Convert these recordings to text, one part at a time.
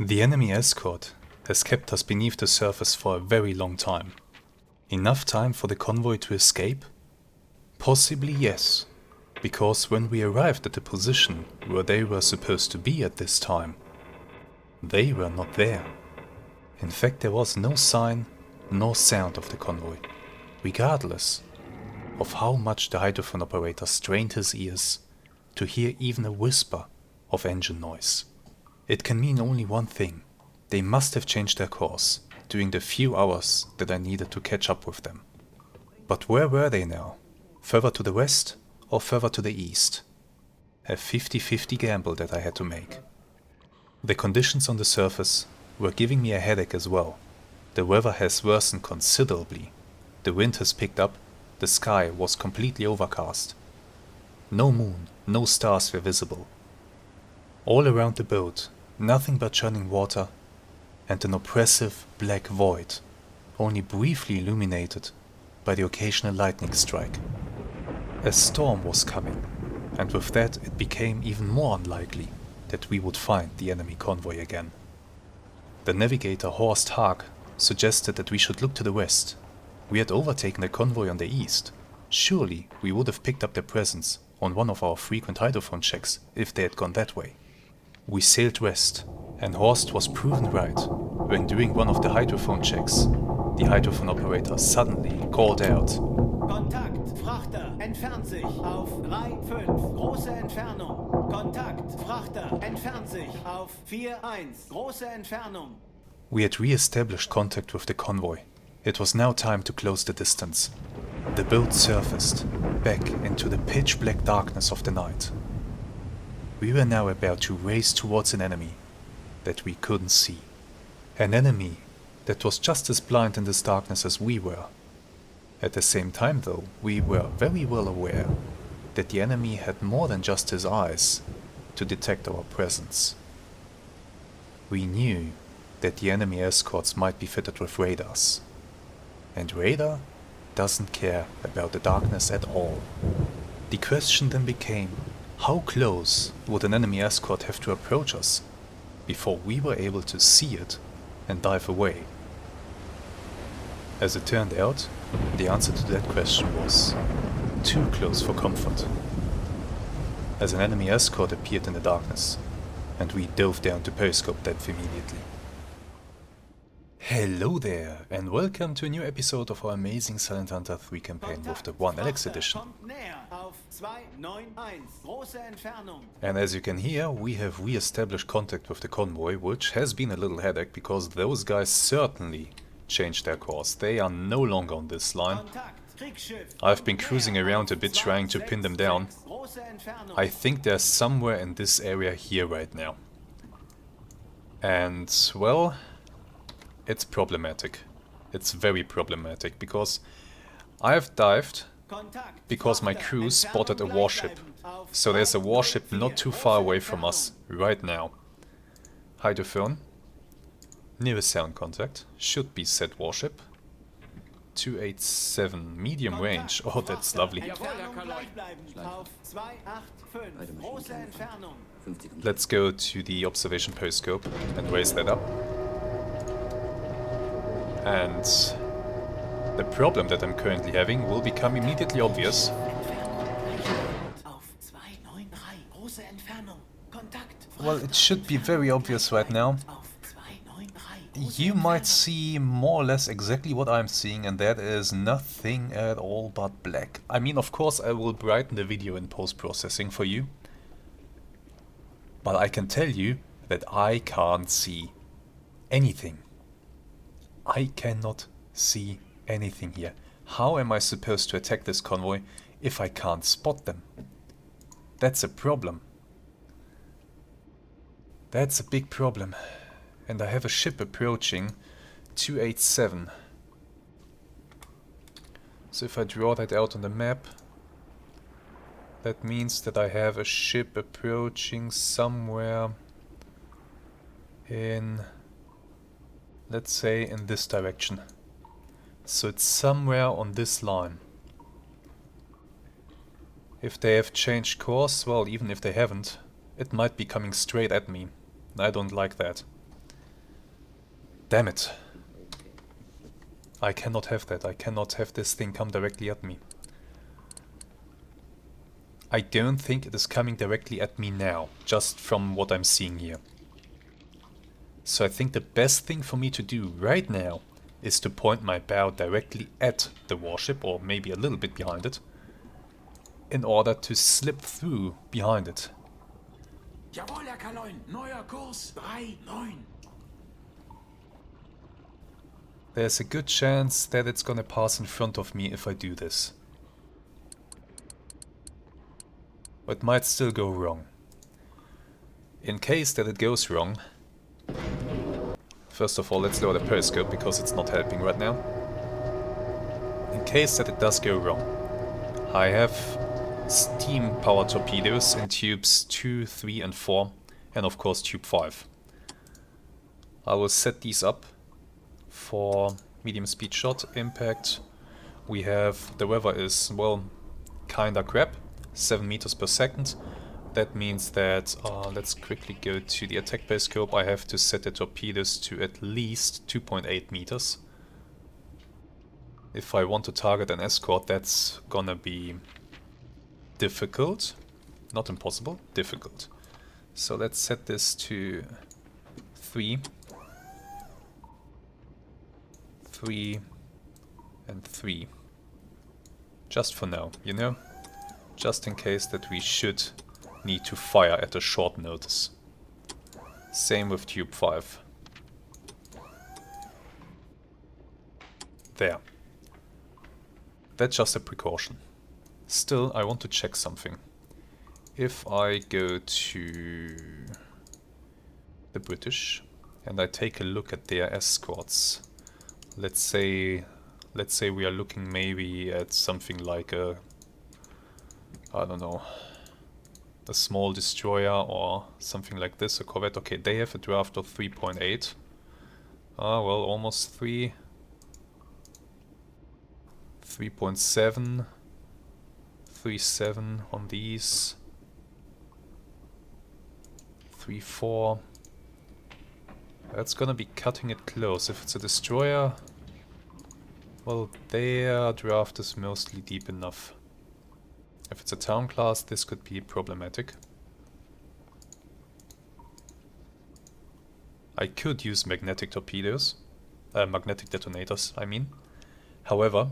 The enemy escort has kept us beneath the surface for a very long time. Enough time for the convoy to escape? Possibly yes, because when we arrived at the position where they were supposed to be at this time, they were not there. In fact, there was no sign nor sound of the convoy, regardless of how much the hydrophone operator strained his ears to hear even a whisper of engine noise. It can mean only one thing: they must have changed their course during the few hours that I needed to catch up with them. But where were they now? Further to the west or further to the east? A 50-50 gamble that I had to make. The conditions on the surface were giving me a headache as well. The weather has worsened considerably. The wind has picked up, the sky was completely overcast. No moon, no stars were visible. All around the boat, nothing but churning water and an oppressive black void, only briefly illuminated by the occasional lightning strike. A storm was coming, and with that it became even more unlikely that we would find the enemy convoy again. The navigator Horst Haag suggested that we should look to the west. We had overtaken the convoy on the east. Surely we would have picked up their presence on one of our frequent hydrophone checks if they had gone that way. We sailed west, and Horst was proven right when during one of the hydrophone checks, the hydrophone operator suddenly called out, Kontakt, Frachter, entfernt sich auf 3,5, große Entfernung. Kontakt, Frachter, entfernt sich auf 4,1, große Entfernung. We had re-established contact with the convoy. It was now time to close the distance. The boat surfaced back into the pitch-black darkness of the night. We were now about to race towards an enemy that we couldn't see. An enemy that was just as blind in this darkness as we were. At the same time though, we were very well aware that the enemy had more than just his eyes to detect our presence. We knew that the enemy escorts might be fitted with radars. And radar doesn't care about the darkness at all. The question then became, how close would an enemy escort have to approach us before we were able to see it and dive away? As it turned out, the answer to that question was too close for comfort. As an enemy escort appeared in the darkness, and we dove down to periscope depth immediately. Hello there, and welcome to a new episode of our amazing Silent Hunter 3 campaign with the OneAlex Edition. And as you can hear, we have re-established contact with the convoy, which has been a little headache because those guys certainly changed their course. They are no longer on this line. I've been cruising around a bit trying to pin them down. I think they're somewhere in this area here right now. And, well, it's problematic. It's very problematic because I've dived because my crew spotted a warship. So there's a warship not too far away from us right now. Hydrophone. Nearest sound contact. Should be said warship. 287 medium range. Oh, that's lovely. Let's go to the observation periscope and raise that up. And the problem that I'm currently having will become immediately obvious. Well, it should be very obvious right now. You might see more or less exactly what I'm seeing, and that is nothing at all but black. I mean, of course I will brighten the video in post-processing for you. But I can tell you that I can't see anything. I cannot see anything here. How am I supposed to attack this convoy if I can't spot them? That's a problem. That's a big problem. And I have a ship approaching 287. So if I draw that out on the map, that means that I have a ship approaching somewhere in, let's say, in this direction. So it's somewhere on this line. If they have changed course, well, even if they haven't, it might be coming straight at me. I don't like that. Damn it. I cannot have that. I cannot have this thing come directly at me. I don't think it is coming directly at me now, just from what I'm seeing here. So I think the best thing for me to do right now is to point my bow directly at the warship, or maybe a little bit behind it, in order to slip through behind it. Jawohl, Herr K9. Neuer Kurs 3-9. There's a good chance that it's gonna pass in front of me if I do this. But it might still go wrong. In case that it goes wrong, first of all, let's lower the periscope because it's not helping right now. In case that it does go wrong, I have steam power torpedoes in tubes 2, 3 and 4, and of course tube 5. I will set these up for medium speed shot impact. We have, the weather is, well, kinda crap, 7 meters per second. That means that, let's quickly go to the attack periscope. I have to set the torpedoes to at least 2.8 meters. If I want to target an escort, that's gonna be difficult. Not impossible, difficult. So let's set this to 3. 3 and 3. Just for now, you know? Just in case that we should need to fire at a short notice. Same with tube 5. There. That's just a precaution. Still, I want to check something. If I go to the British and I take a look at their escorts, let's say we are looking maybe at something like a, I don't know, a small destroyer or something like this, a corvette. Okay, they have a draft of 3.8. Ah, well, almost 3. 3.7. 3.7 on these. 3.4. That's gonna be cutting it close. If it's a destroyer, well, their draft is mostly deep enough. If it's a town class, this could be problematic. I could use magnetic torpedoes, magnetic detonators, I mean. However,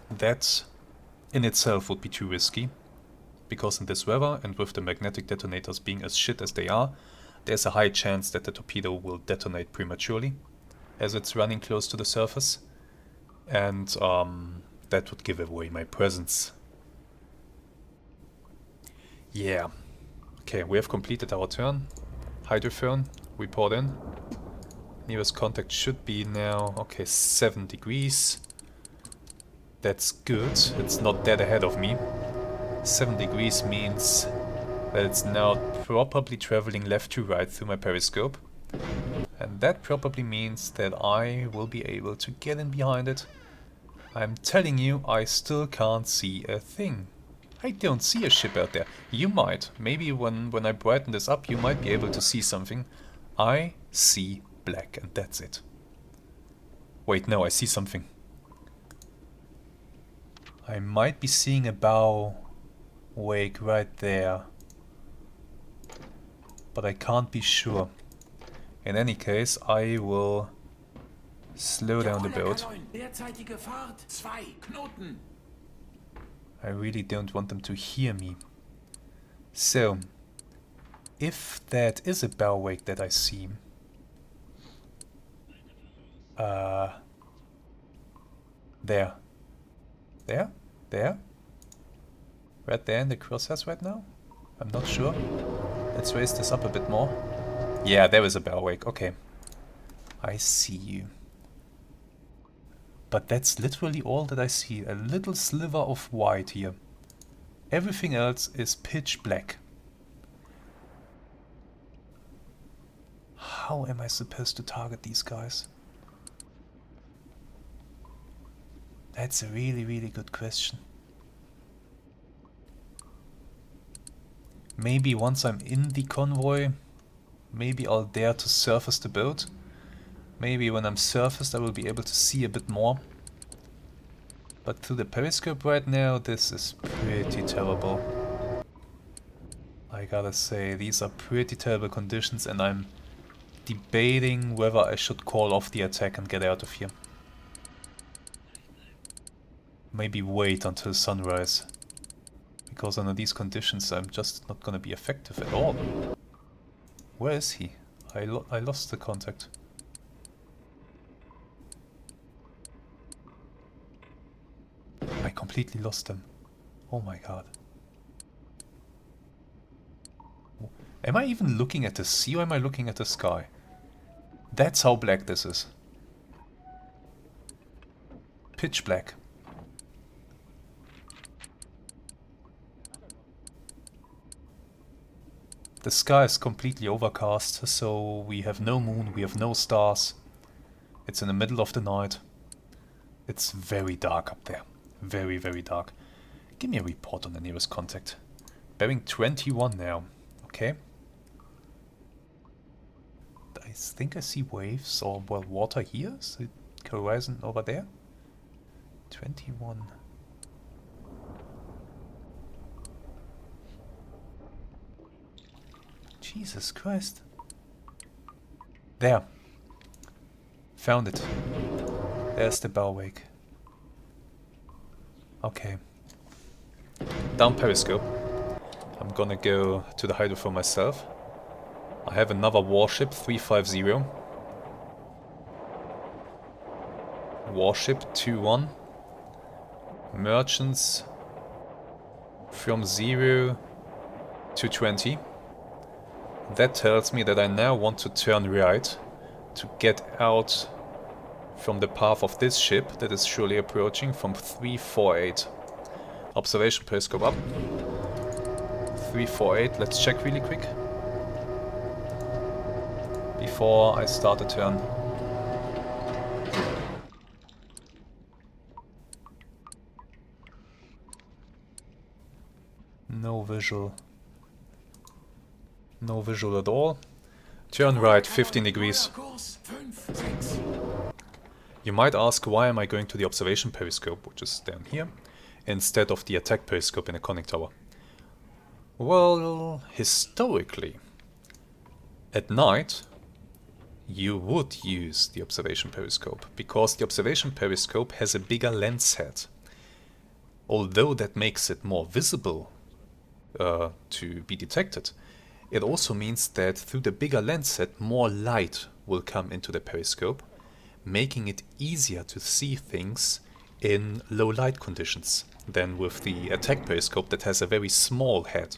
that in itself would be too risky, because in this weather and with the magnetic detonators being as shit as they are, there's a high chance that the torpedo will detonate prematurely as it's running close to the surface, and that would give away my presence. Yeah. Okay, we have completed our turn. Hydrophone, report in. Nearest contact should be now, okay, 7 degrees. That's good, it's not dead ahead of me. 7 degrees means that it's now probably traveling left to right through my periscope. And that probably means that I will be able to get in behind it. I'm telling you, I still can't see a thing. I don't see a ship out there. You might. Maybe when I brighten this up, you might be able to see something. I see black, and that's it. Wait, no, I see something. I might be seeing a bow wake right there. But I can't be sure. In any case, I will slow down the boat. Derzeitige Fahrt 2 Knoten. I really don't want them to hear me. So, if that is a bow wake that I see, there. There? There? Right there in the crosshairs right now? I'm not sure. Let's raise this up a bit more. Yeah, there is a bow wake. Okay. I see you. But that's literally all that I see. A little sliver of white here. Everything else is pitch black. How am I supposed to target these guys? That's a really, really good question. Maybe once I'm in the convoy, maybe I'll dare to surface the boat. Maybe when I'm surfaced I will be able to see a bit more. But through the periscope right now, this is pretty terrible. I gotta say, these are pretty terrible conditions, and I'm debating whether I should call off the attack and get out of here. Maybe wait until sunrise. Because under these conditions I'm just not gonna be effective at all. Where is he? I lost the contact. I completely lost him. Oh my god. Am I even looking at the sea or am I looking at the sky? That's how black this is. Pitch black. The sky is completely overcast, so we have no moon, we have no stars. It's in the middle of the night. It's very dark up there. Very, very dark. Give me a report on the nearest contact. Bearing 21 now. Okay. I think I see waves or, well, water here. Is the horizon over there? 21. Jesus Christ. There. Found it. There's the bow wake. Okay. Down periscope. I'm gonna go to the hydro for myself. I have another warship, 350. Warship 2-1. Merchants from 0 to 20. That tells me that I now want to turn right to get out from the path of this ship that is surely approaching from 348. Observation periscope up. 348, let's check really quick before I start the turn. No visual. No visual at all. Turn right 15 degrees. You might ask, why am I going to the observation periscope, which is down here, instead of the attack periscope in the conning tower? Well, historically, at night you would use the observation periscope, because the observation periscope has a bigger lens head. Although that makes it more visible to be detected, it also means that through the bigger lens set more light will come into the periscope, making it easier to see things in low light conditions than with the attack periscope that has a very small head.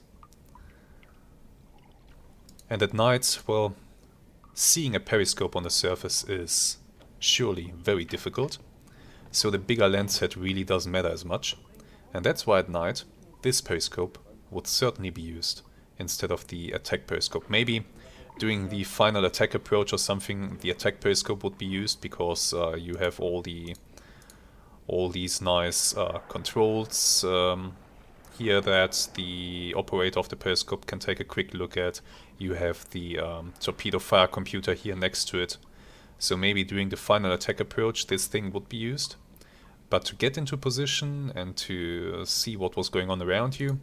And at night, well, seeing a periscope on the surface is surely very difficult, so the bigger lens head really doesn't matter as much, and that's why at night this periscope would certainly be used instead of the attack periscope. Maybe during the final attack approach or something, the attack periscope would be used, because you have all these nice controls here that the operator of the periscope can take a quick look at. You have the torpedo fire computer here next to it. So maybe during the final attack approach this thing would be used. But to get into position and to see what was going on around you,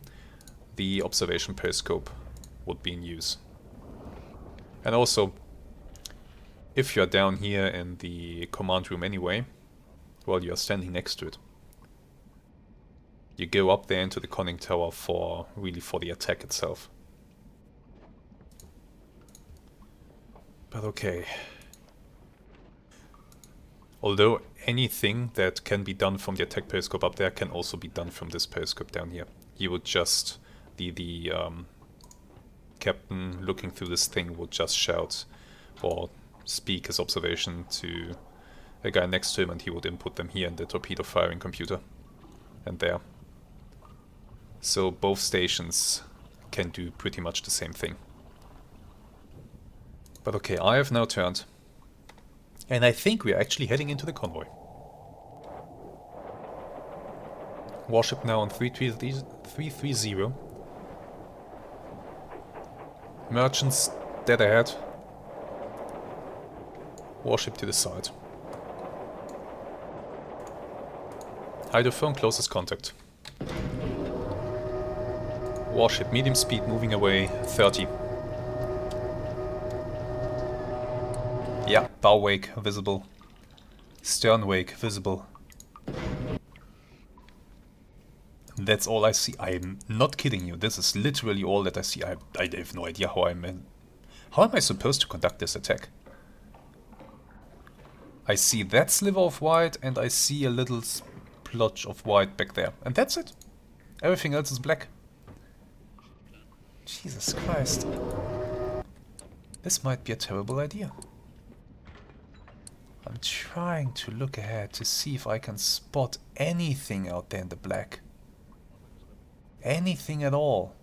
the observation periscope would be in use. And also, if you're down here in the command room anyway, well, you're standing next to it. You go up there into the conning tower for the attack itself. But okay. Although anything that can be done from the attack periscope up there can also be done from this periscope down here. You would just, the captain looking through this thing would just shout or speak his observation to a guy next to him, and he would input them here in the torpedo firing computer. And there. So both stations can do pretty much the same thing. But okay, I have now turned. And I think we are actually heading into the convoy. Warship now on 330. Merchants dead ahead. Warship to the side. Hydrophone closest contact. Warship medium speed moving away 30. Yeah, bow wake visible. Stern wake visible. That's all I see. I'm not kidding you. This is literally all that I see. I have no idea how how am I supposed to conduct this attack? I see that sliver of white and I see a little splotch of white back there. And that's it. Everything else is black. Jesus Christ. This might be a terrible idea. I'm trying to look ahead to see if I can spot anything out there in the black. Anything at all.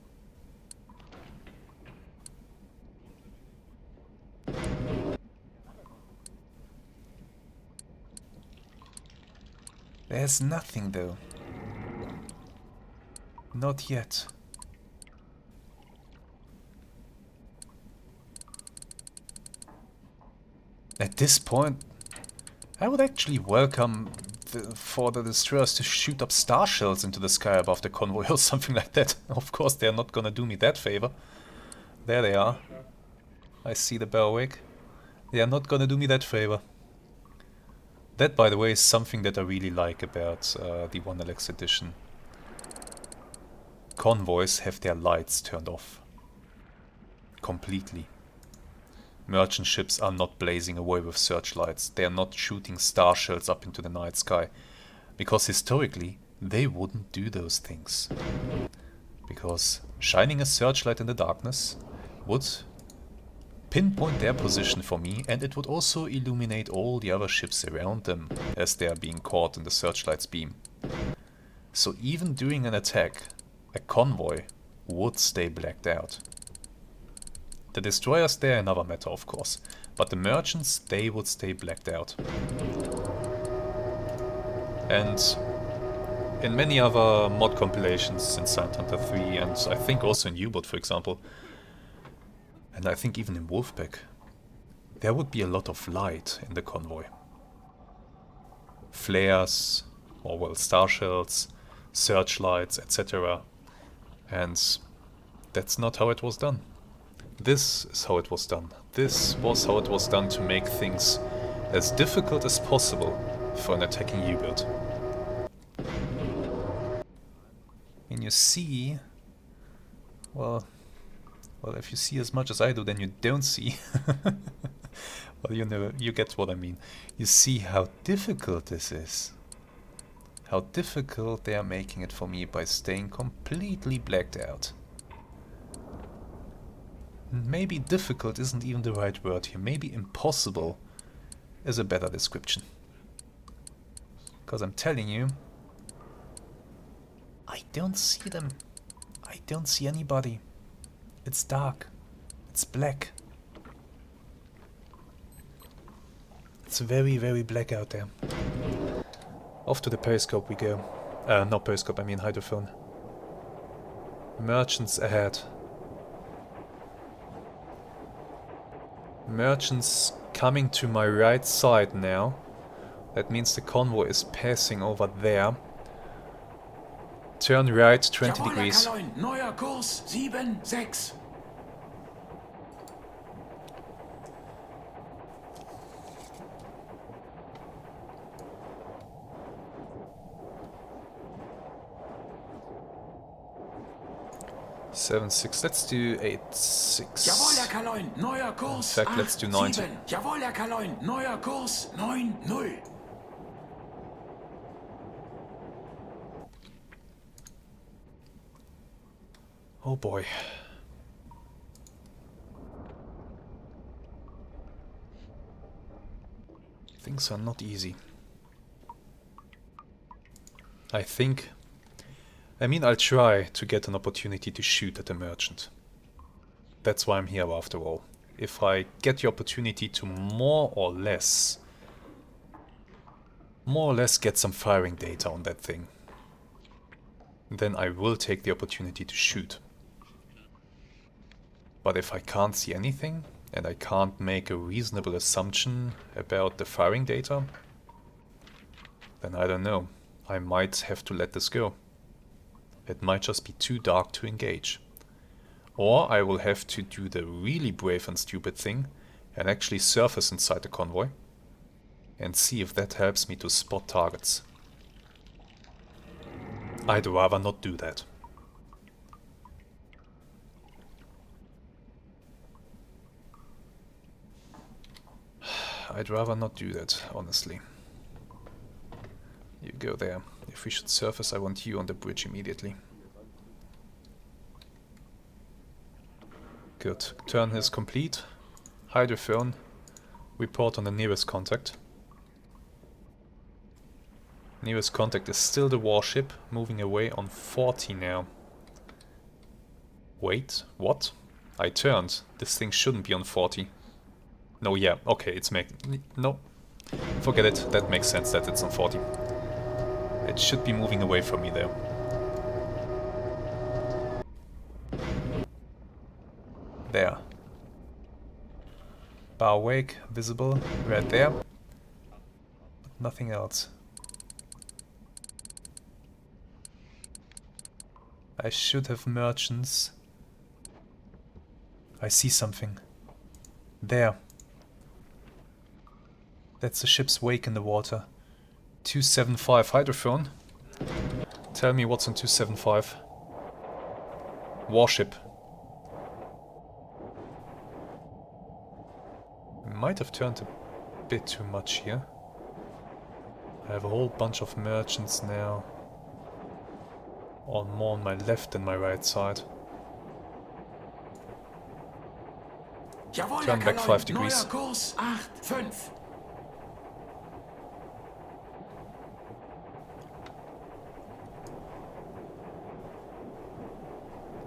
There's nothing though. Not yet. At this point, I would actually welcome for the destroyers to shoot up star shells into the sky above the convoy or something like that. Of course, they're not gonna do me that favor. There they are. I see the bow wake. They are not gonna do me that favor. That, by the way, is something that I really like about the OneAlex Edition. Convoys have their lights turned off. Completely. Merchant ships are not blazing away with searchlights. They are not shooting star shells up into the night sky. Because historically, they wouldn't do those things. Because shining a searchlight in the darkness would pinpoint their position for me, and it would also illuminate all the other ships around them as they are being caught in the searchlight's beam. So even during an attack, a convoy would stay blacked out. The destroyers, they're another matter, of course, but the merchants, they would stay blacked out. And in many other mod compilations in Sand Hunter 3, and I think also in U-Boat, for example, and I think even in Wolfpack, there would be a lot of light in the convoy. Flares, or well, star shells, searchlights, etc. And that's not how it was done. This is how it was done. This was how it was done to make things as difficult as possible for an attacking U-boat. And you see... Well, if you see as much as I do, then you don't see. Well, you get what I mean. You see how difficult this is. How difficult they are making it for me by staying completely blacked out. Maybe difficult isn't even the right word here. Maybe impossible is a better description. Because I'm telling you, I don't see them. I don't see anybody. It's dark. It's black. It's very, very black out there. Off to the periscope we go. Not periscope, I mean hydrophone. Merchants ahead. Merchants coming to my right side now. That means the convoy is passing over there. Turn right 20 degrees. Neuer Kurs 7-6. Seven six. Let's do 8-6. Jawohl, Herr Kaloin, neuer Kurs. In fact, let's do 90. 7. Jawohl, Herr Kaloin, neuer Kurs 9-0. Oh boy. Things are not easy. I mean, I'll try to get an opportunity to shoot at a merchant. That's why I'm here after all. If I get the opportunity to more or less get some firing data on that thing, then I will take the opportunity to shoot. But if I can't see anything, and I can't make a reasonable assumption about the firing data, then I don't know. I might have to let this go. It might just be too dark to engage. Or I will have to do the really brave and stupid thing and actually surface inside the convoy and see if that helps me to spot targets. I'd rather not do that. I'd rather not do that, honestly. You go there. If we should surface, I want you on the bridge immediately. Good. Turn is complete. Hydrophone. Report on the nearest contact. Nearest contact is still the warship, moving away on 40 now. Wait, what? I turned. This thing shouldn't be on 40. No, yeah, okay, it's no. Forget it, that makes sense that it's on 40. It should be moving away from me there. There. Bow wake, visible, right there. But nothing else. I should have merchants. I see something. There. That's the ship's wake in the water. 275 hydrophone. Tell me what's on 275. Warship. Might have turned a bit too much here. I have a whole bunch of merchants now. More on my left than my right side. Jawohl, Turn back 5 degrees. Neuer Kurs 8,5.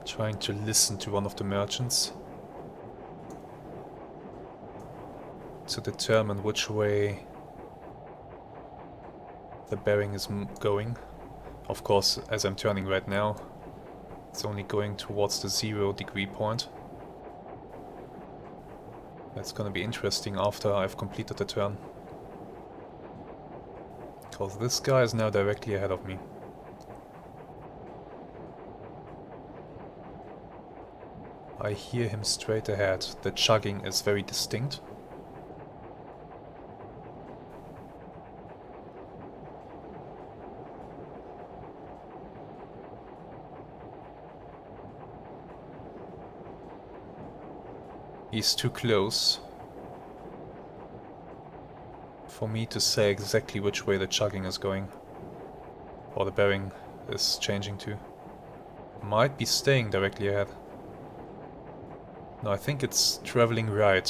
Trying to listen to one of the merchants to determine which way the bearing is going. Of course, as I'm turning right now, it's only going towards the 0 degree point. That's gonna be interesting after I've completed the turn. Because this guy is now directly ahead of me. I hear him straight ahead. The chugging is very distinct. He's too close for me to say exactly which way the chugging is going, or the bearing is changing to. Might be staying directly ahead. No, I think it's traveling right,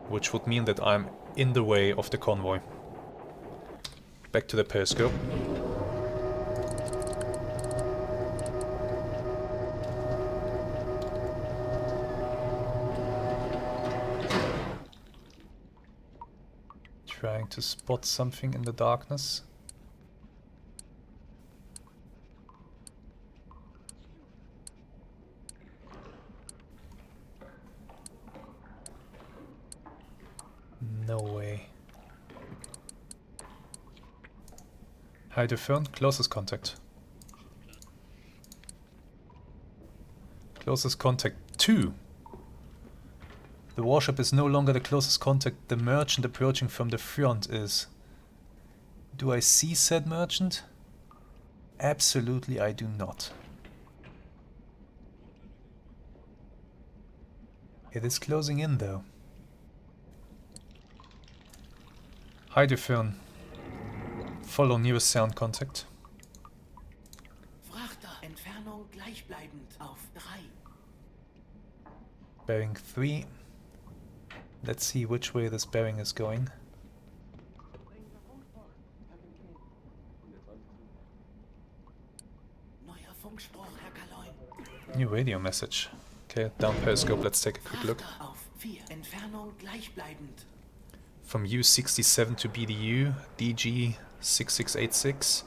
which would mean that I'm in the way of the convoy. Back to the periscope. Trying to spot something in the darkness. No way. Hydrophone, closest contact. Closest contact 2. The warship is no longer the closest contact. The merchant approaching from the front is. Do I see said merchant? Absolutely I do not. It is closing in though. Hydrophone. Follow nearest sound contact. Frachter, Entfernung gleichbleibend auf 3. Bearing 3. Let's see which way this bearing is going. Neuer Funkspruch, Herr Kaloin. New radio message. Okay, down periscope, let's take a quick look. Frachter auf 4. Entfernung gleichbleibend. From U-67 to BDU, DG 6686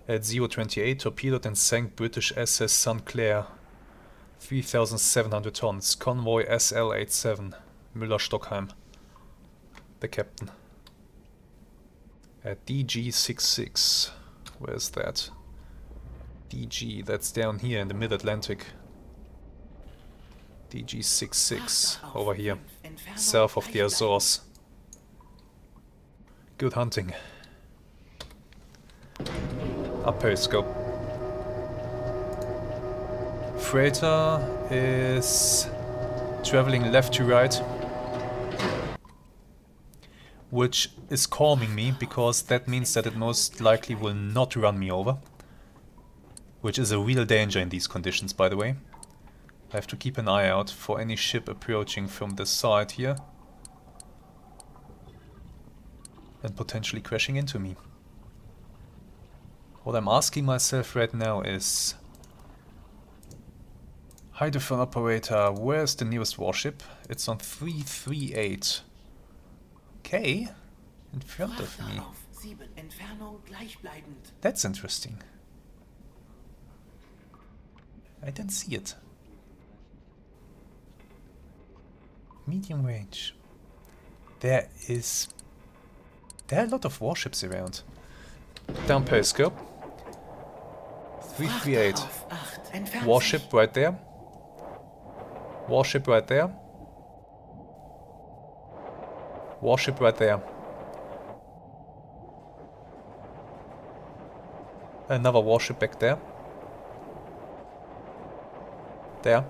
at 028 torpedoed and sank British SS St. Clair, 3,700 tons, Convoy SL-87, Müller-Stockheim, the captain. At DG66. Where's that? DG, that's down here in the mid-Atlantic. DG66, over here, south of the Azores. Good hunting. Up periscope. Freighter is traveling left to right, which is calming me because that means that it most likely will not run me over, which is a real danger in these conditions, by the way. I have to keep an eye out for any ship approaching from this side here and potentially crashing into me. What I'm asking myself right now is, hydrophone operator, where's the nearest warship? It's on 338. Okay, in front of me. That's interesting. I didn't see it. Medium range. There are a lot of warships around. Down periscope. 338. Warship right there. Warship right there. Warship right there. Another warship back there. There.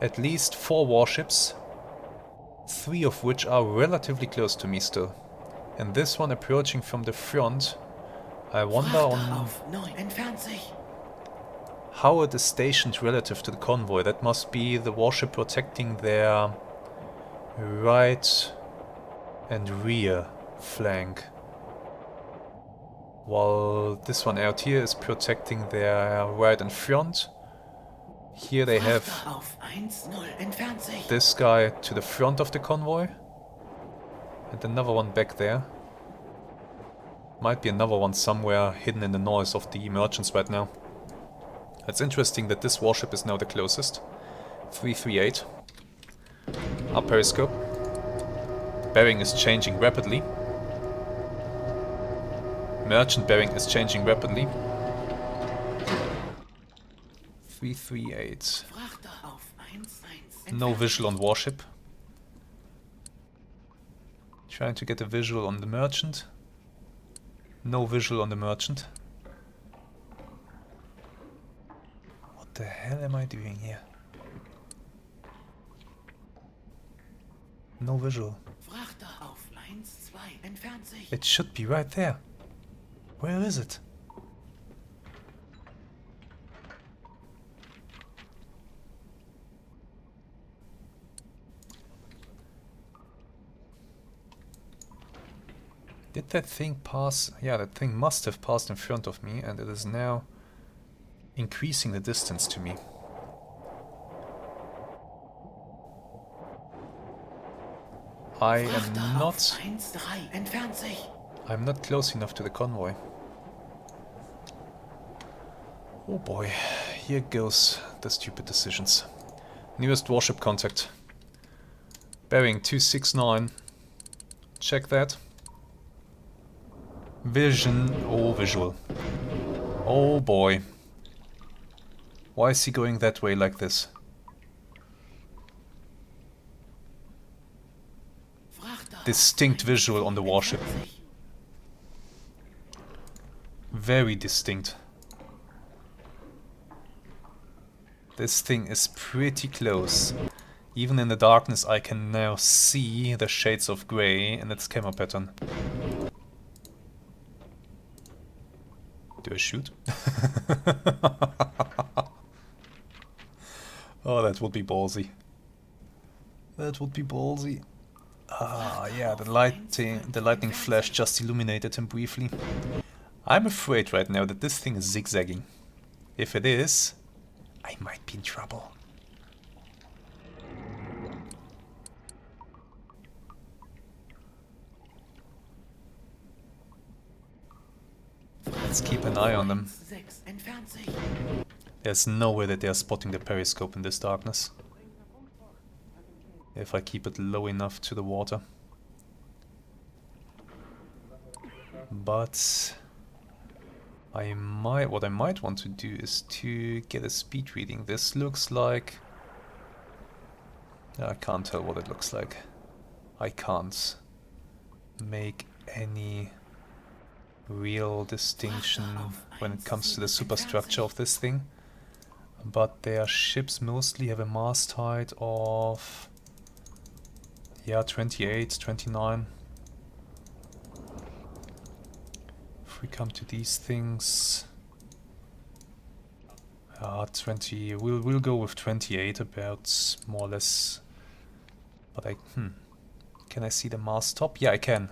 At least 4 warships, 3 of which are relatively close to me still. And this one approaching from the front. I wonder on how it is stationed relative to the convoy. That must be the warship protecting their right and rear flank, while this one out here is protecting their right and front. Here they have this guy to the front of the convoy and another one back there. Might be another one somewhere hidden in the noise of the merchants right now. It's interesting that this warship is now the closest. 338. Up periscope. Bearing is changing rapidly. Merchant bearing is changing rapidly. 338. No visual on warship. Trying to get a visual on the merchant. No visual on the merchant. What the hell am I doing here? No visual. It should be right there. Where is it? Did that thing pass? Yeah, that thing must have passed in front of me, and it is now increasing the distance to me. I'm not close enough to the convoy. Oh boy, here goes the stupid decisions. Nearest warship contact. Bearing 269. Check that. Vision. Oh, visual. Oh boy. Why is he going that way like this? Distinct visual on the warship. Very distinct. This thing is pretty close. Even in the darkness I can now see the shades of grey in its camera pattern. Do I shoot? Oh, that would be ballsy. That would be ballsy. Ah, yeah, the lightning flash just illuminated him briefly. I'm afraid right now that this thing is zigzagging. If it is, I might be in trouble. Let's keep an eye on them. There's no way that they're spotting the periscope in this darkness. if I keep it low enough to the water. But what I might want to do is to get a speed reading. This looks like... I can't tell what it looks like. I can't make any real distinction when it comes to the superstructure of this thing. But their ships mostly have a mast height of... yeah, 28, 29. If we come to these things... 20... We'll go with 28 about, more or less. But can I see the mast top? Yeah, I can.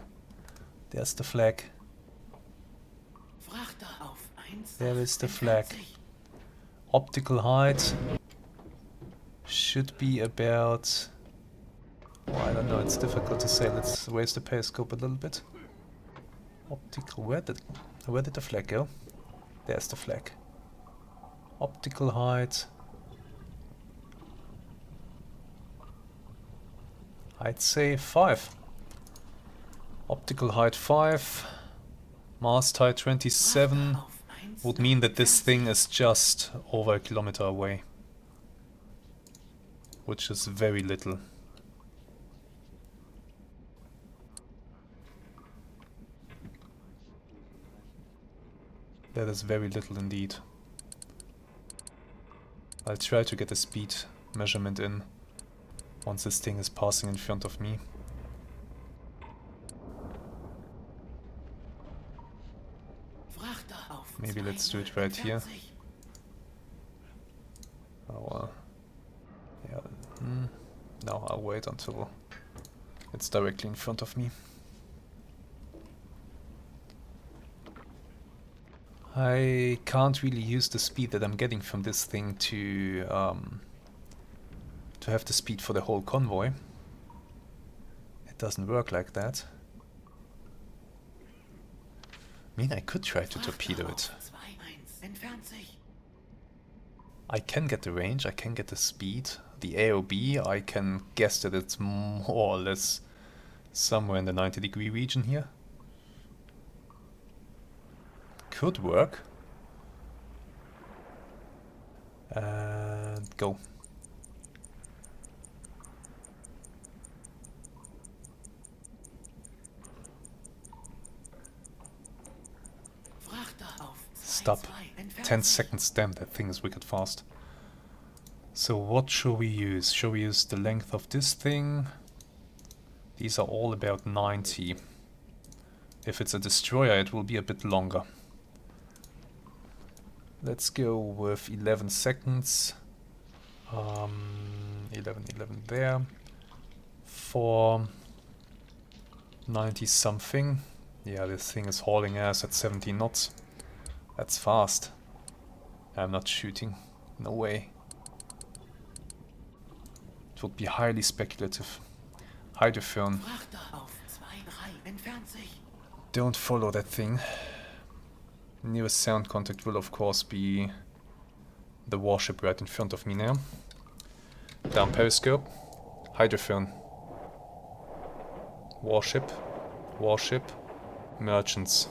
There's the flag. There is the flag. Optical height should be about... well, I don't know, it's difficult to say. Let's raise the periscope a little bit. Optical... where did the flag go? There's the flag. Optical height... I'd say 5. Optical height 5. Mast height 27. Would mean that this thing is just over a kilometer away. Which is very little. That is very little indeed. I'll try to get a speed measurement in once this thing is passing in front of me. Maybe let's do it right here. Oh, yeah. No, I'll wait until it's directly in front of me. I can't really use the speed that I'm getting from this thing to have the speed for the whole convoy. It doesn't work like that. I mean, I could try to torpedo it. I can get the range, I can get the speed. The AOB, I can guess that it's more or less somewhere in the 90-degree region here. Could work. And go. Stop. 10 seconds, damn, that thing is wicked fast. So what shall we use? Shall we use the length of this thing? These are all about 90. If it's a destroyer, it will be a bit longer. Let's go with 11 seconds. 11 there. For 90 something. Yeah, this thing is hauling ass at 17 knots. That's fast. I'm not shooting. No way. It would be highly speculative. Hydrophone. Don't follow that thing. Nearest sound contact will of course be the warship right in front of me now. Down periscope. Hydrophone. Warship. Warship. Merchants.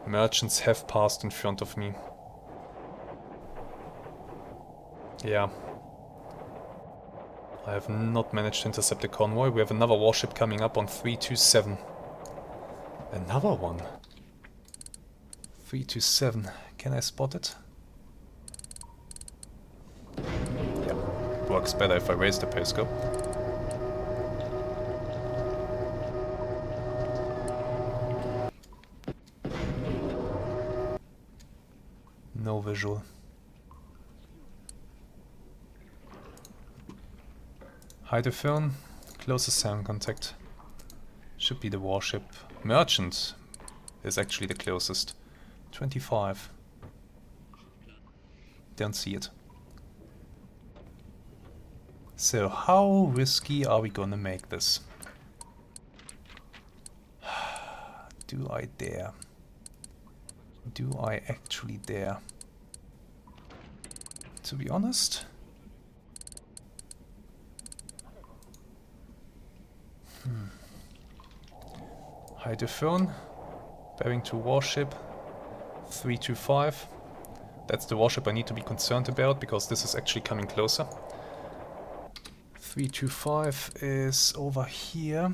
Merchants have passed in front of me. Yeah. I have not managed to intercept the convoy. We have another warship coming up on 327. Another one. 327. Can I spot it? Yeah. Works better if I raise the periscope. No visual. Hydrophone. Closest sound contact. Should be the warship. Merchant is actually the closest. 25. Don't see it. So how risky are we gonna make this? Do I dare? Do I actually dare? To be honest, Hydrophone. Bearing to warship. 325. That's the warship I need to be concerned about, because this is actually coming closer. 325 is over here.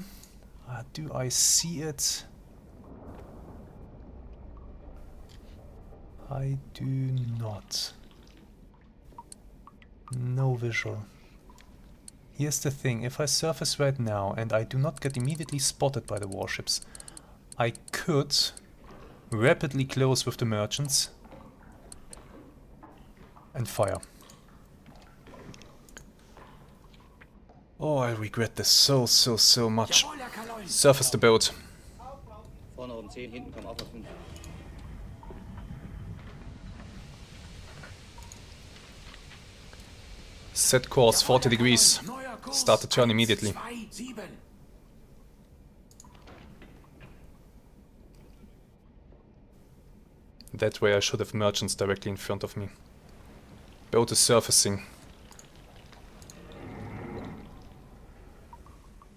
Do I see it? I do not. No visual. Here's the thing, if I surface right now and I do not get immediately spotted by the warships, I could rapidly close with the merchants and fire. Oh, I regret this so much. Jawohl, Herr Kaloin. Surface the boat. Vorne um 10, hinten kommen auch auf 5. Set course 40 degrees. Neuer Kurs. Start the turn immediately. 2-7. That way I should have merchants directly in front of me. Boat is surfacing.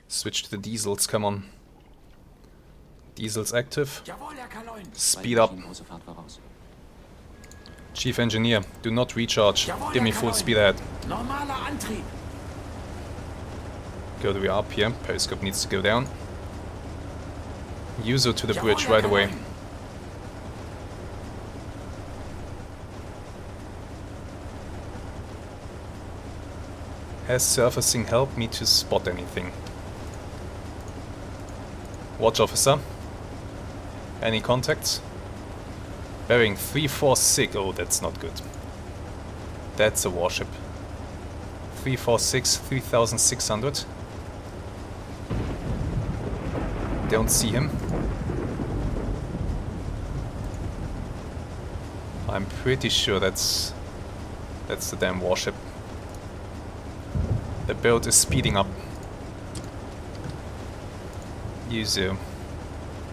Switch to the diesels, come on. Diesels active. Jawohl, Herr Kaloin. Speed up. Große Fahrt voraus. Chief Engineer, do not recharge. Jawohl, Give me Herr full Kaloin. speed ahead. Normaler Antrieb. Go the way up here. Periscope needs to go down. User to the Jawohl, bridge Herr right away. Kaloin. Has surfacing helped me to spot anything? Watch officer. Any contacts? Bearing 346. Oh, that's not good. That's a warship. 346, 3600. Don't see him. I'm pretty sure that's the damn warship. The boat is speeding up. Yuzu,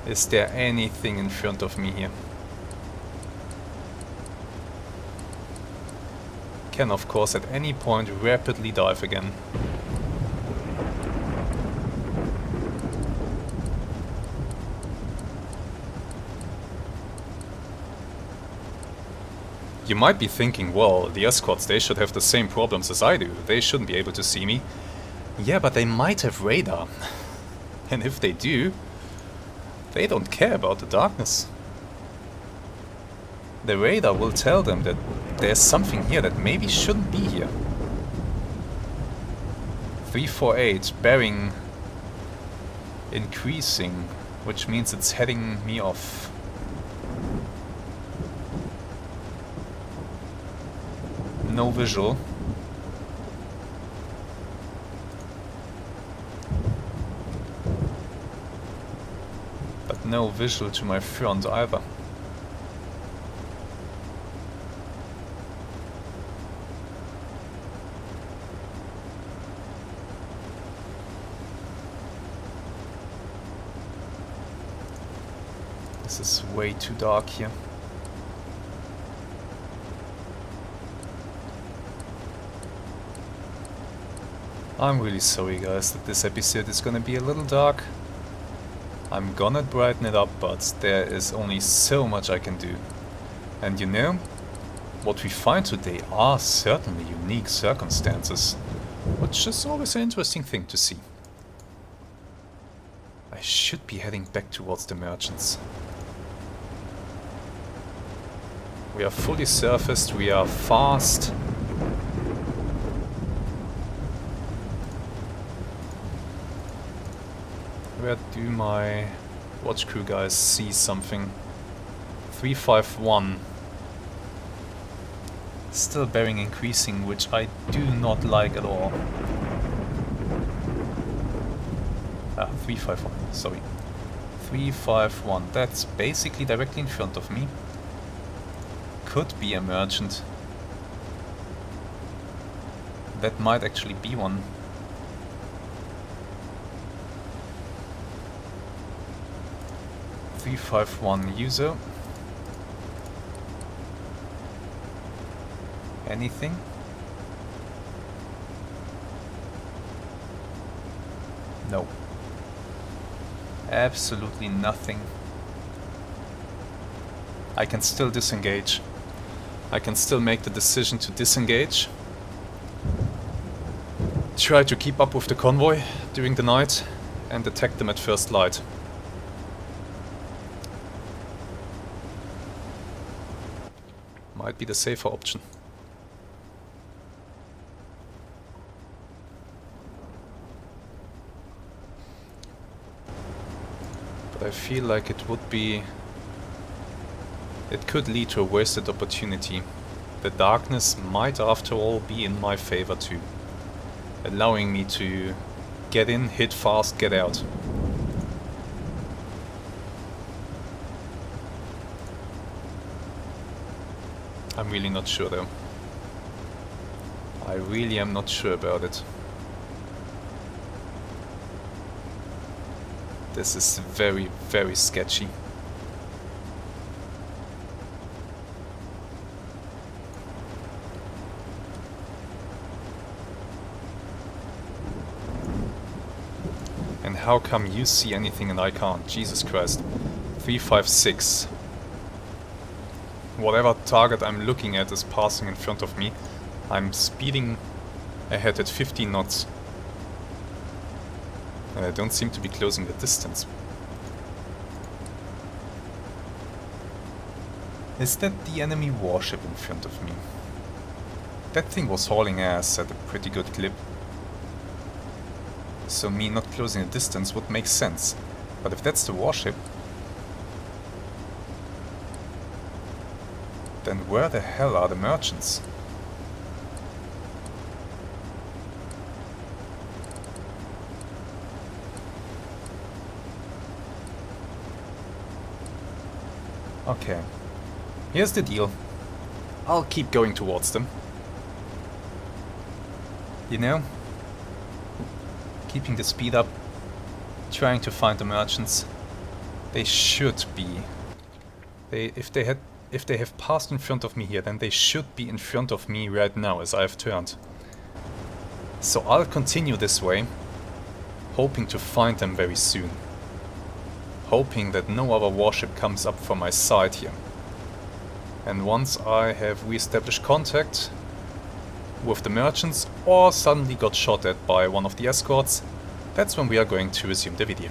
is there anything in front of me here? Can of course at any point rapidly dive again. You might be thinking, well, the escorts, they should have the same problems as I do. They shouldn't be able to see me. Yeah, but they might have radar. And if they do, they don't care about the darkness. The radar will tell them that there's something here that maybe shouldn't be here. 348, bearing increasing, which means it's heading me off. No visual. But no visual to my front either. This is way too dark here. I'm really sorry guys that this episode is gonna be a little dark. I'm gonna brighten it up, but there is only so much I can do. And you know, what we find today are certainly unique circumstances, which is always an interesting thing to see. I should be heading back towards the merchants. We are fully surfaced, we are fast. Where do my watch crew guys see something? 351. Still bearing increasing, which I do not like at all. 351, sorry. 351, that's basically directly in front of me. Could be a merchant. That might actually be one. .351 user. Anything? No. Absolutely nothing. I can still disengage. I can still make the decision to disengage. Try to keep up with the convoy during the night and attack them at first light. Might be the safer option. But I feel like it would be... it could lead to a wasted opportunity. The darkness might after all be in my favor too, allowing me to get in, hit fast, get out. I'm really not sure though. I really am not sure about it. This is very, very sketchy. And how come you see anything and I can't? Jesus Christ. 356. Whatever target I'm looking at is passing in front of me. I'm speeding ahead at 15 knots. And I don't seem to be closing the distance. Is that the enemy warship in front of me? That thing was hauling ass at a pretty good clip. So me not closing the distance would make sense. But if that's the warship, then where the hell are the merchants? Okay, here's the deal. I'll keep going towards them. You know? Keeping the speed up, trying to find the merchants. They should be. If they have passed in front of me here, then they should be in front of me right now as I've turned. So I'll continue this way, hoping to find them very soon. Hoping that no other warship comes up from my side here. And once I have re-established contact with the merchants or suddenly got shot at by one of the escorts, that's when we are going to resume the video.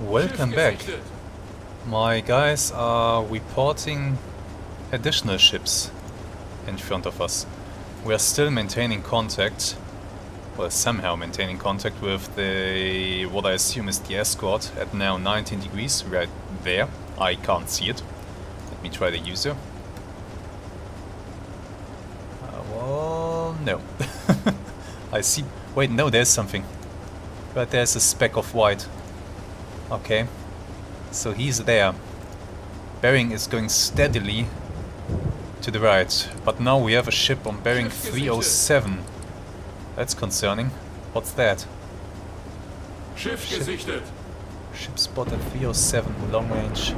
Welcome back. My guys are reporting additional ships in front of us. We are still maintaining contact, well, somehow maintaining contact with the, what I assume is the escort at now 19 degrees, right there. I can't see it. Let me try the user. Well, no. I see, wait, no, there's something. But there's a speck of white. Okay, so he's there. Bearing is going steadily to the right, but now we have a ship on bearing 307. That's concerning. What's that? Ship spotted 307, long range.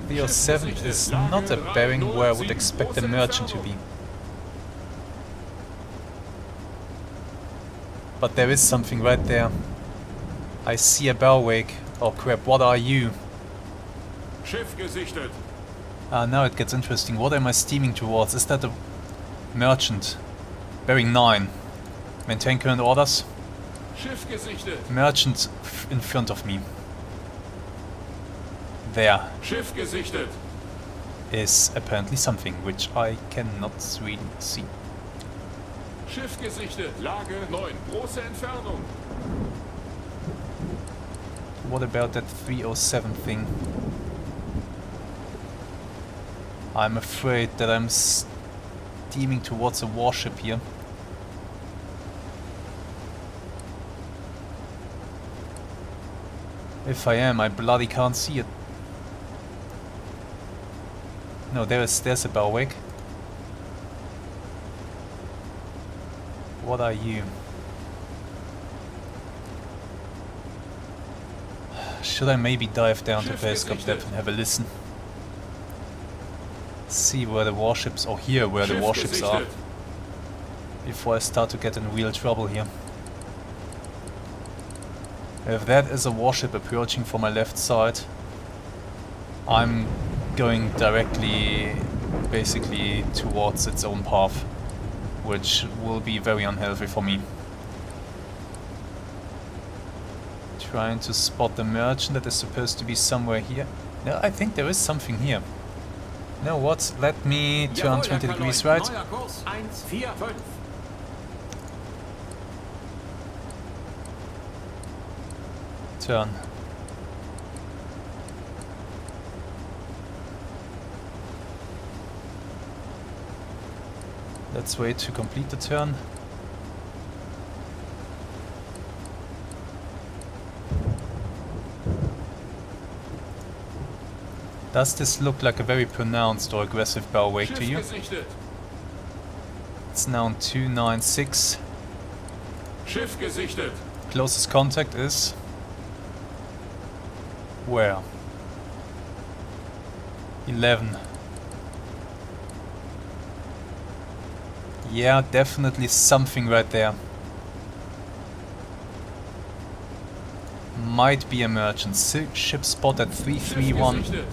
307 is not a bearing where I would expect a merchant to be. But there is something right there. I see a bow wake. Oh crap, what are you? Schiff gesichtet. Ah, now it gets interesting. What am I steaming towards? Is that a merchant? Bearing 9. Maintain current orders. Schiff gesichtet. Merchant in front of me. There Schiff gesichtet. is apparently something which I cannot really see. Schiff gesichtet. Lage 9. Große Entfernung. What about that 307 thing? I'm afraid that I'm steaming towards a warship here. If I am, I bloody can't see it. No, there's a bow wake. What are you? Should I maybe dive down to periscope depth and have a listen? See where the warships, or hear where the warships are, before I start to get in real trouble here. If that is a warship approaching from my left side, I'm going directly, basically, towards its own path, which will be very unhealthy for me. Trying to spot the merchant that is supposed to be somewhere here. No, I think there is something here. No, what? Let me turn 20 degrees right. Turn. Let's wait to complete the turn. Does this look like a very pronounced or aggressive bow wake to you? It's now on 296. Schiff gesichtet. Closest contact is... where? 11. Yeah, definitely something right there. Might be a merchant. Ship spot at 331.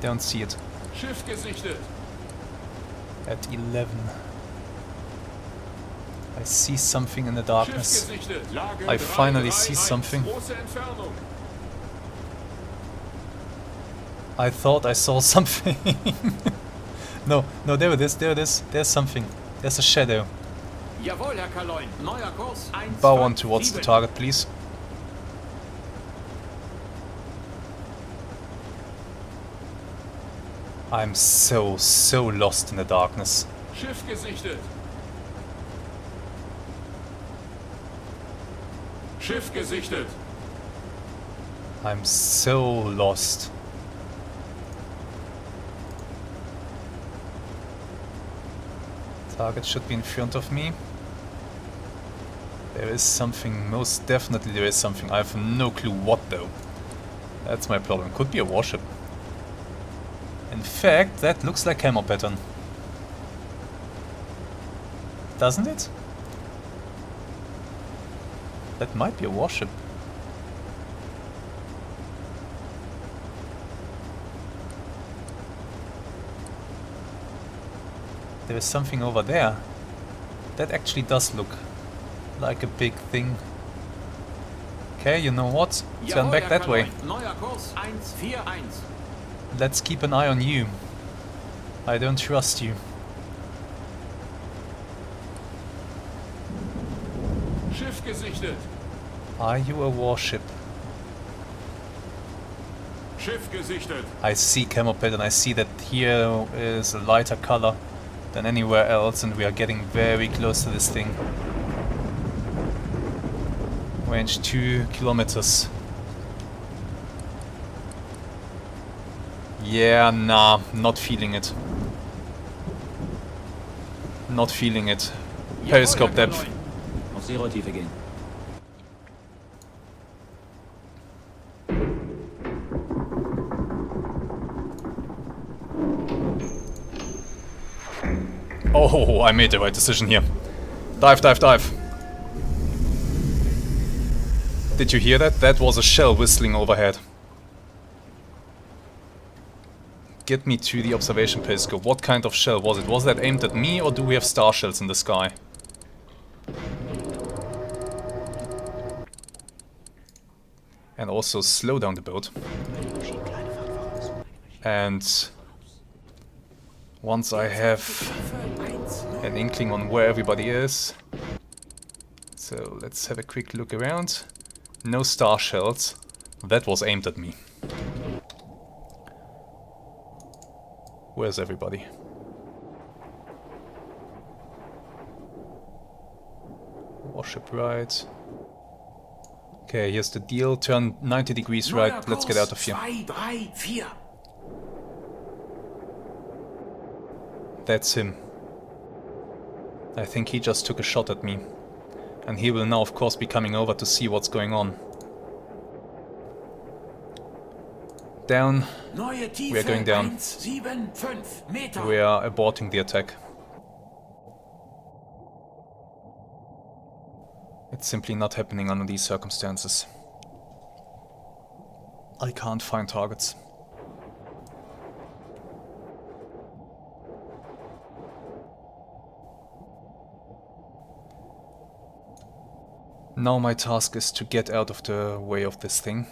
Don't see it. Schiff gesichtet. At 11. I see something in the darkness. I finally see something. I thought I saw something. No, there it is, there it is. There's something. There's a shadow. Jawohl, Herr Kaloin. Neuer Kurs. Bow on towards the target, please. I'm so lost in the darkness. Schiff gesichtet. Schiff gesichtet. I'm so lost. Target should be in front of me. There is something, most definitely there is something. I have no clue what though. That's my problem. Could be a warship. In fact, that looks like camo pattern. Doesn't it? That might be a warship. There is something over there. That actually does look like a big thing. Okay, you know what? Turn back that way. Let's keep an eye on you. I don't trust you. Schiff gesichtet. Are you a warship? Schiff gesichtet. I see camo pattern. I see that here is a lighter color than anywhere else, and we are getting very close to this thing. Range 2 kilometers. Yeah, nah, not feeling it. Not feeling it. Periscope depth. Auf Seerotiefe gehen. Oh, I made the right decision here. Dive, dive, dive. Did you hear that? That was a shell whistling overhead. Get me to the observation periscope. What kind of shell was it? Was that aimed at me, or do we have star shells in the sky? And also slow down the boat. And once I have an inkling on where everybody is. So let's have a quick look around. No star shells. That was aimed at me. Where's everybody? Warship right. Okay, here's the deal. Turn 90 degrees right. Let's get out of here. 2, 3, 4. That's him. I think he just took a shot at me. And he will now of course be coming over to see what's going on. Down. Neue Tiefe We are going down. 175 Meter. We are aborting the attack. It's simply not happening under these circumstances. I can't find targets. Now my task is to get out of the way of this thing,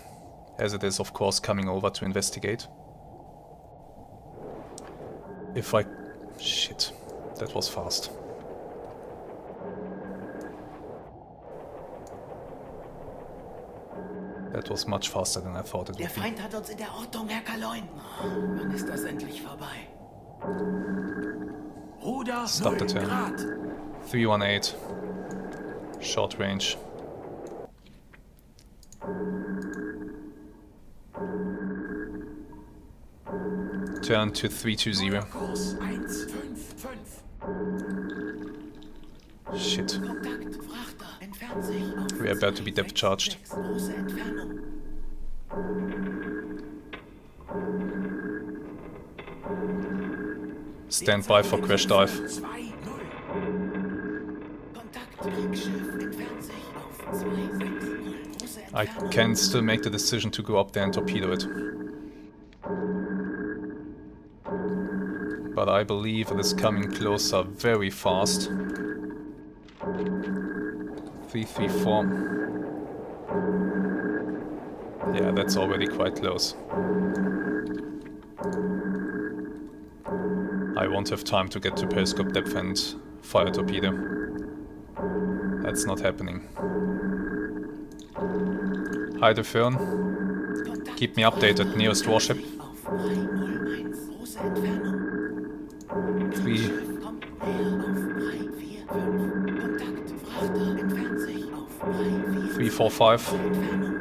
as it is of course coming over to investigate. If I... Shit, that was fast. That was much faster than I thought it Der would be. Feind hat uns in der Ortung, Herr Kaloin. Wann ist das endlich vorbei? Ruder Stop 0 the turn. Grad. 318. Short range. Turn to 320. Neuer Kurs 155. Shit. Kontakt, Frachter, entfernt sich auf We are about to be depth charged. 266, große Entfernung. Stand by for crash dive. 2-0. Kontakt, Kriegsschiff, entfernt sich auf 260, große I Entfernung. can still make the decision to go up there and torpedo it. But I believe it is coming closer very fast. 334. Yeah, that's already quite close. I won't have time to get to periscope depth and fire torpedo. That's not happening. Hide Fern. Keep me updated. Nearest warship. Auf 301, große Entfernung. 3. Kommt näher auf 345. Kontakt, Frachter, entfernt sich auf 345. 345. Entfernung.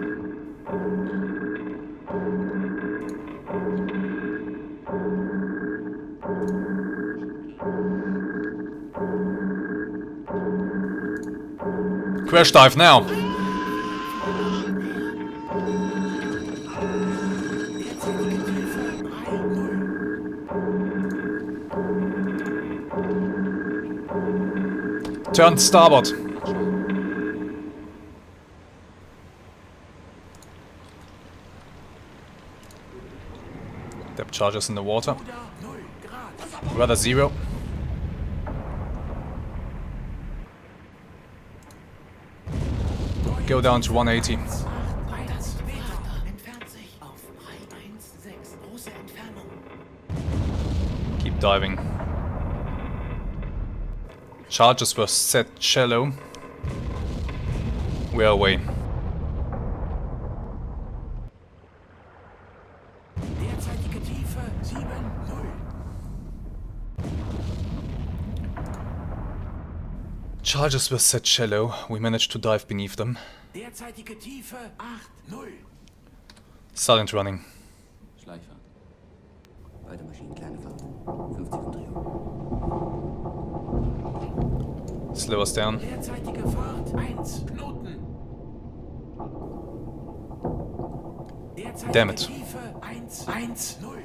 Crash dive now! Derzeitige Tiefe 3-0. Turn starboard. Depth charges in the water. Ruder 0 Grad. Rudder 0. Go down to 180. Kontakt, Frachter, entfernt sich auf 316, große Entfernung. Keep diving. Charges were set shallow. We are away. Derzeitige Tiefe 7-0. Charges were set shallow. We managed to dive beneath them. Derzeitige Tiefe 8-0. Silent running. Schleichfahrt. Beide Maschinen kleine Fahrt. 50 Umdrehungen. Slow us down. Derzeitige Fahrt 1 Knoten. Derzeitige Damn it. Tiefe 1-1-0.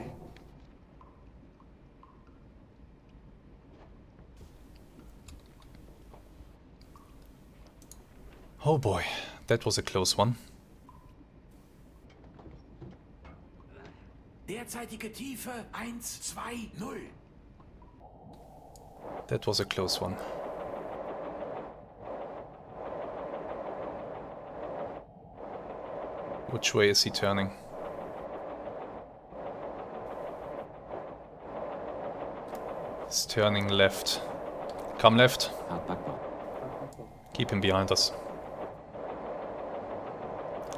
Oh boy, that was a close one. Derzeitige Tiefe 1-2-0. That was a close one. Which way is he turning? He's turning left. Come left. Hart packbar. Keep him behind us.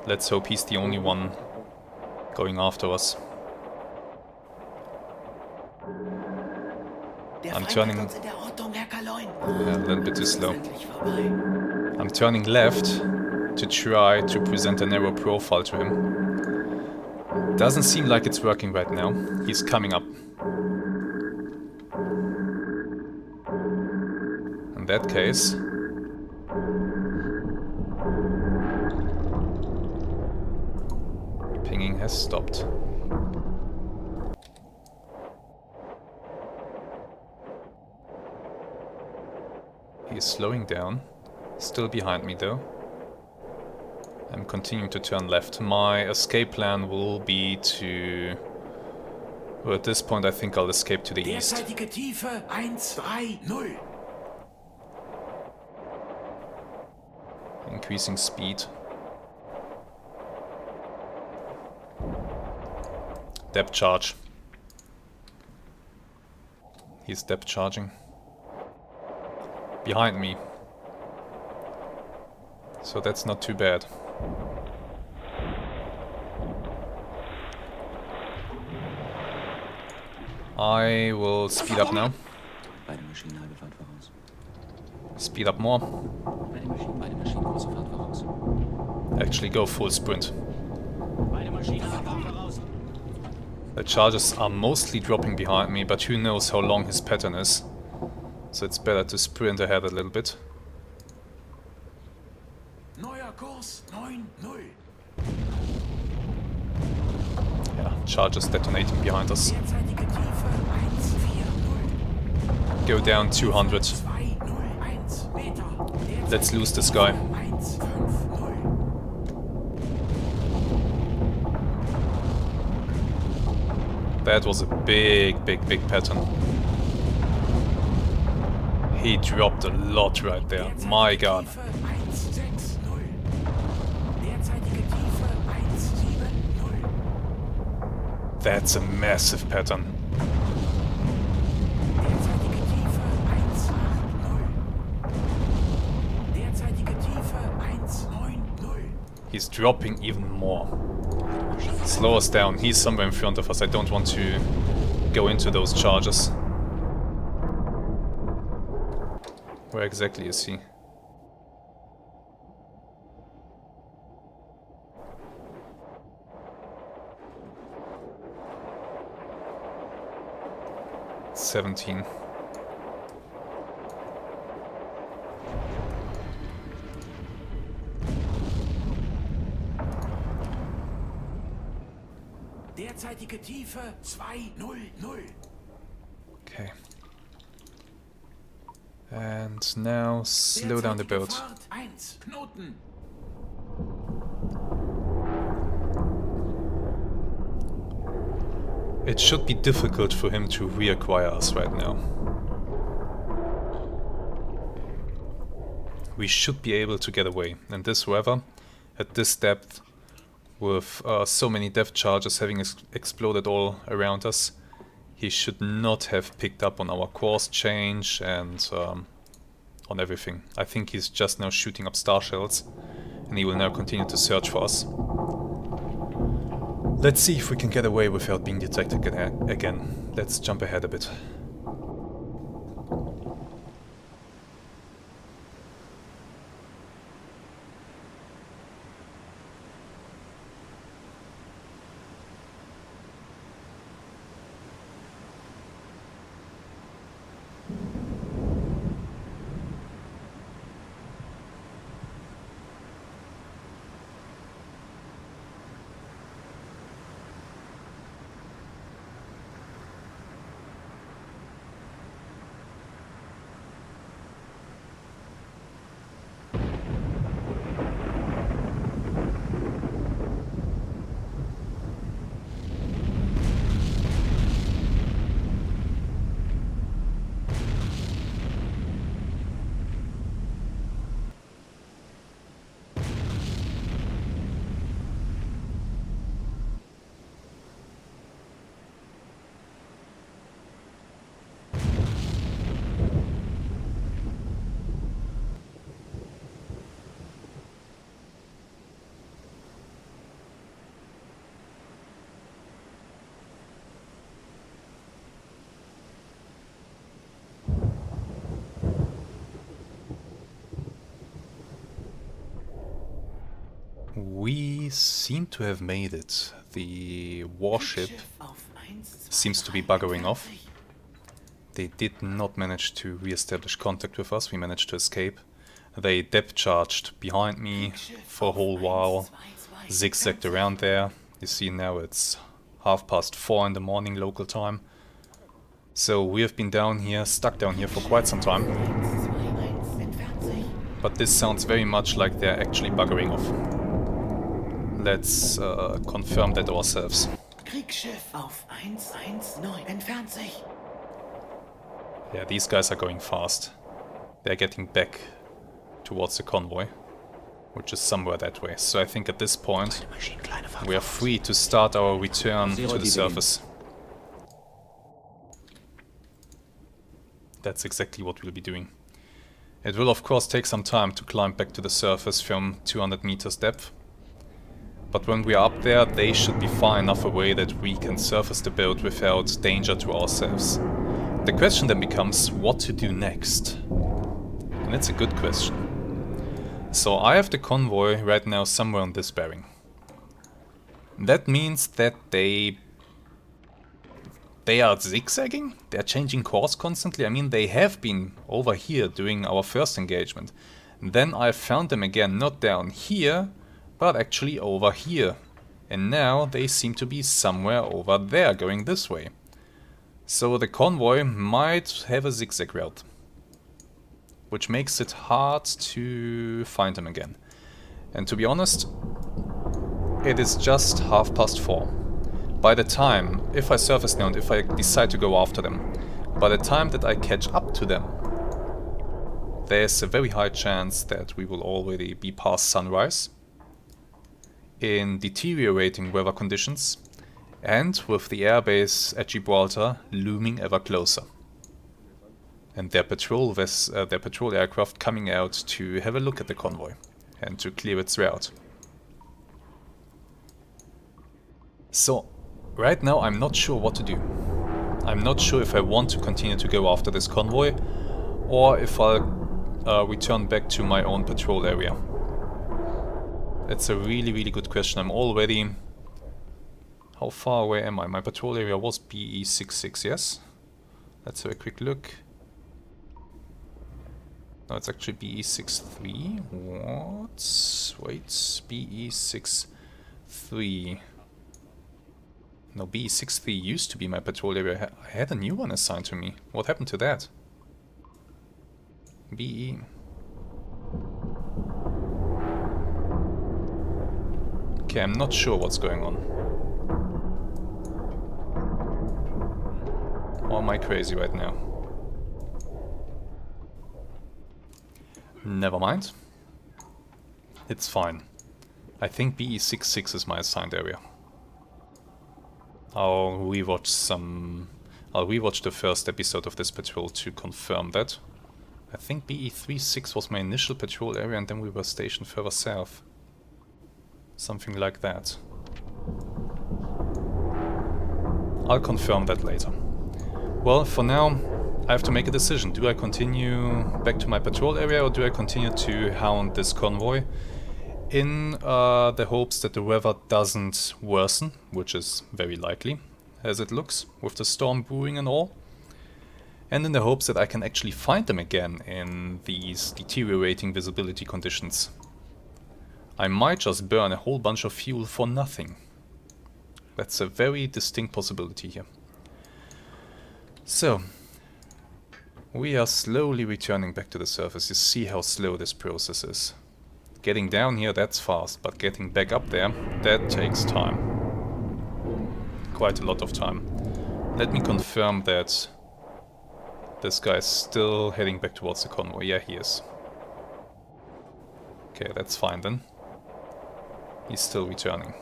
Let's hope he's the only one going after us. Der I'm Feind turning- hat uns in der Ortung, Herr Kaloin. Yeah, a little bit too slow. Endlich vorbei. I'm turning left to try to present a narrow profile to him. Doesn't seem like it's working right now. He's coming up. In that case, has stopped. He is slowing down. Still behind me though. I'm continuing to turn left. My escape plan will be to... Well, at this point I think I'll escape to the east. Derzeitige Tiefe 130. Increasing speed. Depth charge. He's depth charging. Behind me. So that's not too bad. I will speed up now. Beide Maschinen halbe Fahrt voraus. Speed up more. Beide Maschinen große Fahrt voraus. Actually go full sprint. Beide Maschinen halbe Fahrt voraus. The charges are mostly dropping behind me, but who knows how long his pattern is. So it's better to sprint ahead a little bit. Neuer Kurs 90. Yeah, charges detonating behind us. Derzeitige Tiefe 140. Go down 200. 201 Meter. Let's lose this guy. 150. That was a big pattern. He dropped a lot right there. My god. Tiefe 160. Derzeitige Tiefe 170. That's a massive pattern. Derzeitige Tiefe 180. Derzeitige Tiefe 190. He's dropping even more. Slow us down. He's somewhere in front of us. I don't want to go into those charges. Where exactly is he? "17. Derzeitige Tiefe 200. Okay. And now slow down the boat. Fahrt 1 Knoten. It should be difficult for him to reacquire us right now. We should be able to get away. And this weather, at this depth, with so many depth charges having exploded all around us, he should not have picked up on our course change and on everything. I think he's just now shooting up star shells, and he will now continue to search for us. Let's see if we can get away without being detected again. Let's jump ahead a bit. We seem to have made it. The warship seems to be buggering off. They did not manage to re-establish contact with us. We managed to escape. They depth charged behind me for a whole while, zigzagged around there, You see now it's 4:30 in the morning local time. So we have been down here, stuck down here for quite some time. But this sounds very much like they're actually buggering off. Let's confirm that ourselves. Kriegsschiff auf 119 entfernt sich. Yeah, these guys are going fast. They're getting back towards the convoy, which is somewhere that way. So I think at this point we are free to start our return to the surface. That's exactly what we'll be doing. It will of course take some time to climb back to the surface from 200 meters depth. But when we are up there, they should be far enough away that we can surface the boat without danger to ourselves. The question then becomes what to do next. And it's a good question. So I have the convoy right now somewhere on this bearing. That means that they are zigzagging? They're changing course constantly? I mean, they have been over here during our first engagement. Then I found them again, not down here, but actually over here. And now they seem to be somewhere over there, going this way. So the convoy might have a zigzag route, which makes it hard to find them again. And to be honest, it is just 4:30. By the time, if I surface now and if I decide to go after them, by the time that I catch up to them, there's a very high chance that we will already be past sunrise, in deteriorating weather conditions, and with the airbase at Gibraltar looming ever closer. And their patrol aircraft coming out to have a look at the convoy and to clear its route. So, right now I'm not sure what to do. I'm not sure if I want to continue to go after this convoy or if I'll return back to my own patrol area. That's a really good question. I'm already... How far away am I? My patrol area was BE66, yes? Let's have a quick look. No, it's actually BE63. What? Wait, BE63. No, BE63 used to be my patrol area. I had a new one assigned to me. What happened to that? BE... Okay, I'm not sure what's going on. Or am I crazy right now? Never mind. It's fine. I think BE66 is my assigned area. I'll rewatch the first episode of this patrol to confirm that. I think BE36 was my initial patrol area and then we were stationed further south. Something like that. I'll confirm that later. Well, for now, I have to make a decision. Do I continue back to my patrol area or do I continue to hound this convoy? In the hopes that the weather doesn't worsen, which is very likely, as it looks, with the storm brewing and all. And in the hopes that I can actually find them again in these deteriorating visibility conditions. I might just burn a whole bunch of fuel for nothing. That's a very distinct possibility here. So, we are slowly returning back to the surface. You see how slow this process is. Getting down here, that's fast, but getting back up there, that takes time. Quite a lot of time. Let me confirm that this guy's still heading back towards the convoy. Yeah, he is. Okay, that's fine then. He's still returning.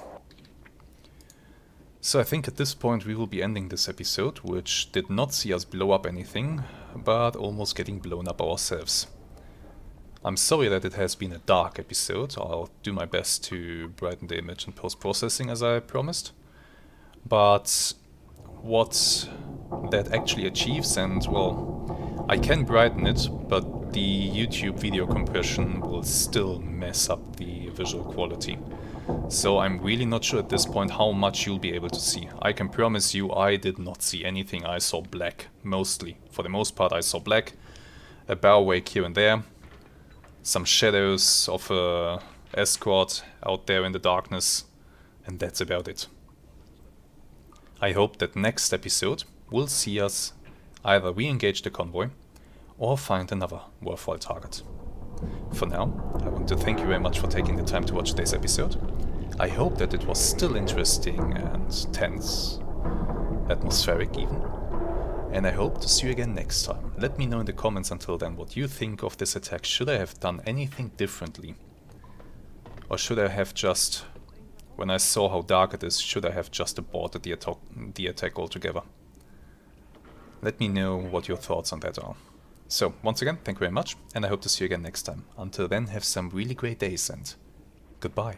So I think at this point we will be ending this episode, which did not see us blow up anything, but almost getting blown up ourselves. I'm sorry that it has been a dark episode. I'll do my best to brighten the image in post-processing as I promised. But what that actually achieves, and well, I can brighten it, but the YouTube video compression will still mess up the visual quality. So I'm really not sure at this point how much you'll be able to see. I can promise you I did not see anything. I saw black, mostly. For the most part I saw black. A bow wake here and there. Some shadows of a escort out there in the darkness. And that's about it. I hope that next episode will see us either re-engage the convoy or find another worthwhile target. For now, I want to thank you very much for taking the time to watch today's episode. I hope that it was still interesting and tense, atmospheric even. And I hope to see you again next time. Let me know in the comments until then what you think of this attack. Should I have done anything differently? Or should I have just, when I saw how dark it is, should I have just aborted the attack altogether? Let me know what your thoughts on that are. So, once again, thank you very much, and I hope to see you again next time. Until then, have some really great days and goodbye.